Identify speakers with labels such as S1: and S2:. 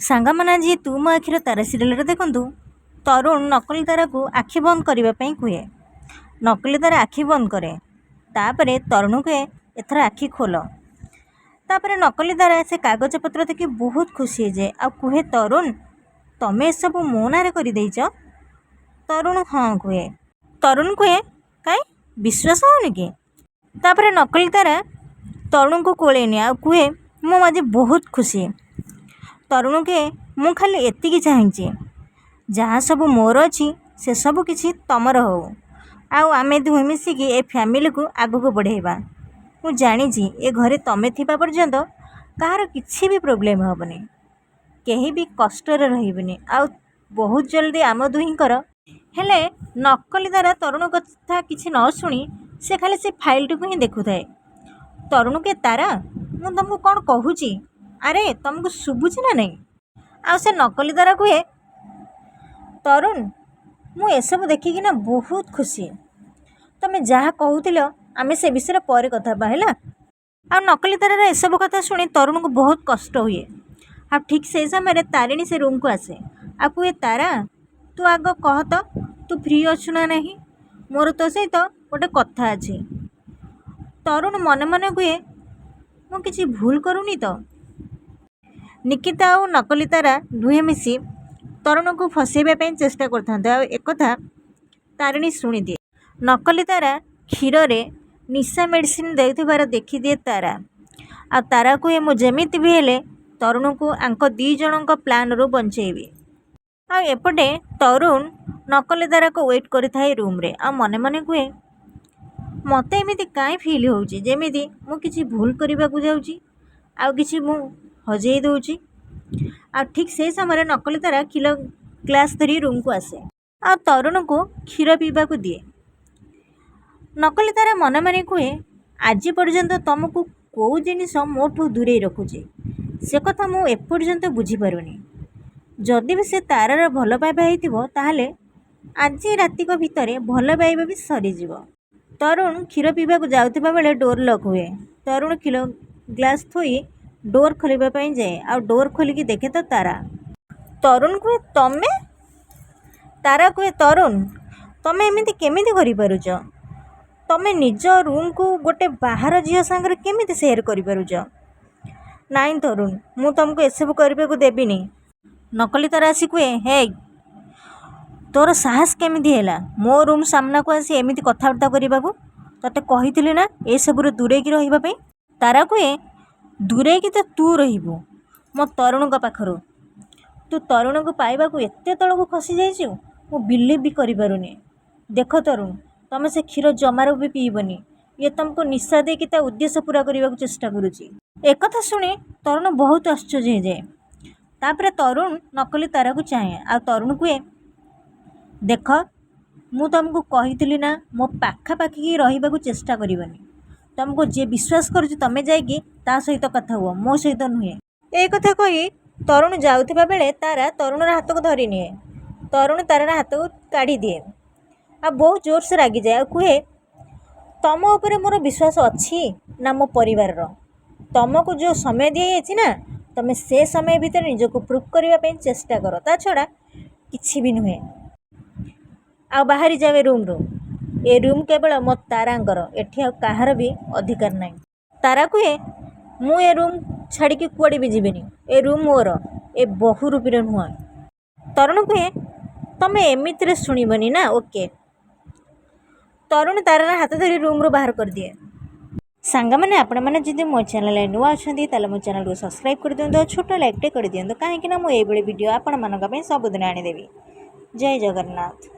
S1: सांगमाना जी तू मो आखिर तारा सीरियल देखु तरुण नकली तारा को आखि बंद करने कहे। नकली तारा आखि बंद करे तापर तरुण कहे एथर आखि खोल। तापर नकली तारा से कागज पत्र देखि बहुत खुशी हो जाए आ कहे तरुण तमें सब मो ना कर तरुण हाँ कहे। तरुण कहे कहीं विश्वास होनी कि तापर नकली तारा तरुण को कोलेनी आ कहे मु आज बहुत खुशी। तरुण के मु खाली एतिकी चाहिए जहाँ सब मोर अच्छी से सब किसी तमर हो आमे दुहे मिसिकी ए फैमिली को आगक बढ़ेबा। मु जानी ए घरे तमें थिबा पर्यंत कहार किसी भी प्रोब्लेम हेबनी, कहीं भी कष्ट रही आ बहुत जल्दी आम दुहींकर हेले। नकली तारा तरुण कथा किसी न शुणी से खाली से फाइल टी को ही देखु थाए। तरुण के तारा मु तुमको कौन कहूची अरे तुमको शुभुची ना नहीं। आ से नकली तारा कहे तरुण मु एसबू देखिकी ना बहुत खुशी, तुम्हें जहाँ कहूल आमे से विषय पर कथा है। आ नकली तारार एसबू कथा शुणी तरुण को बहुत कष्ट हुए। आ ठीक से समय तारिणी से रूम को आसे आ कहे तारा तू आग कह तो तू फ्री अच्छु ना नहीं, मोर तो सहित गोटे कथा अच्छी। तरुण मन मन कहे मु किसी भूल करूनी तो। निकिता और नकली तारा दुहे मिसी तरुण को फसैवाई चेष्टा करता तारिणी शुणी दिए। नकली तारा क्षीर रे निशा मेडिसिन देथिबार देखी दिए तारा आ तारा कहे मु जेमिति भी हेले तरुण को आंक दी जन प्लान रू बंचेबी। आ एपटे तरुण नकली तारा को वेट करिथाए रूम रे आ मने मने कहे मते एमिति काई फील होउची जेमिति मु किछि भूल करबा को जाउची आ किछि मु हजई दूची। आ ठीक से समय नकली तारा क्षीर ग्लास धरी रूम को आसे आ तरुण को क्षीर पीवा को दिए। नकली तारा मन मन कहे आज पर्यंत तुमको कौ जिनिस मोठू दूरे रखुचे से कथा मु एपर्यंत बुझीपारुनी। जदि भी से तारार भल पाइबा होइतिबो ताहले आज रातिक भितर भल पाइबा भी सरीजिव। तरुण क्षीर पीवा को जाउथिबा बेले डोर लॉक हुए। तरुण क्षीर ग्लास थोई डोर खोलिबा पई जाए आ डोर खोलिकी देखे तो तारा। तरुण कहे तमे, तारा कहे तरुण तमे एमिति केमिति करि पारुछ, तमे निज रूम को गोटे बाहर झील सांगे केमिति शेयर करि पारुछ। नाइन तरुण मु तुमको एसबू करबे को देबिनी। नकली तारा आसी कहे हे तोर साहस केमिति हैला मो रूम सामना को आसी एमिति कथाबार्ता करबा को, तते कहिथिली ना ए सबुर दूरे की रहिबा पई। तारा कहे दूरे की तो तू रहिबू मो तरुण का पाखरो, तू तरुण को पाइबा को एते तल को खसी जाइछु मु बिलीव भी करि पारुनी। देख तरुण तमे से क्षीर जमार भी पीबनी, ये तुमको निशा दे कि ता उद्देश्य पूरा करने को चेष्टा करुची। एक कथा शुणी तरुण बहुत आश्चर्य हो जाए। तापर तरुण नकली तारा को चाहे आ तरुण कहे देख मु तुमको कही ना मो पाखापाखी रही चेष्टा करनी, तुमको जे विश्वास करुच तमें जाइए ता सहित कथा हुआ मो सहित नुहे। एक कथा कही तरुण जाउथिबा बेले तारा तरुणर हाथ को धरी निए। तरुण तारार हाथ को काढ़ी दिए आ बहुत जोर से रागी जाए। कहे तम उपरे मोर विश्वास अच्छी ना मो परिवार तुमको जो समय दी ना तमें से समय भितर निजको प्रूफ करने चेष्टा कर, ता छड़ा किछि भी नुहे। आ बाहरी जाए रूम रू, ए रूम केवल मो तारांकर, एठी आ काहार भी अधिकार नहीं। तारा कहे मु ए रूम छाड़ी कुआड़े भी जीविनी, ए रूम मोर ए बहु रूपी नुह। तरुण कहे तमें एमिति शुणबनी ना ओके। तरुण तारार हाथ धरी रूम रू बाहर कर दिए। सांग मैंने आपण मैंने जब मो चैनल नुआ अच्छा मो चैनल को सब्सक्राइब कर दिखाँ, छोट लाइकटे कर दिखाँ कहीं ना मुझे वीडियो आपण मानी सबुदिन आनीदेवी। जय जगन्नाथ।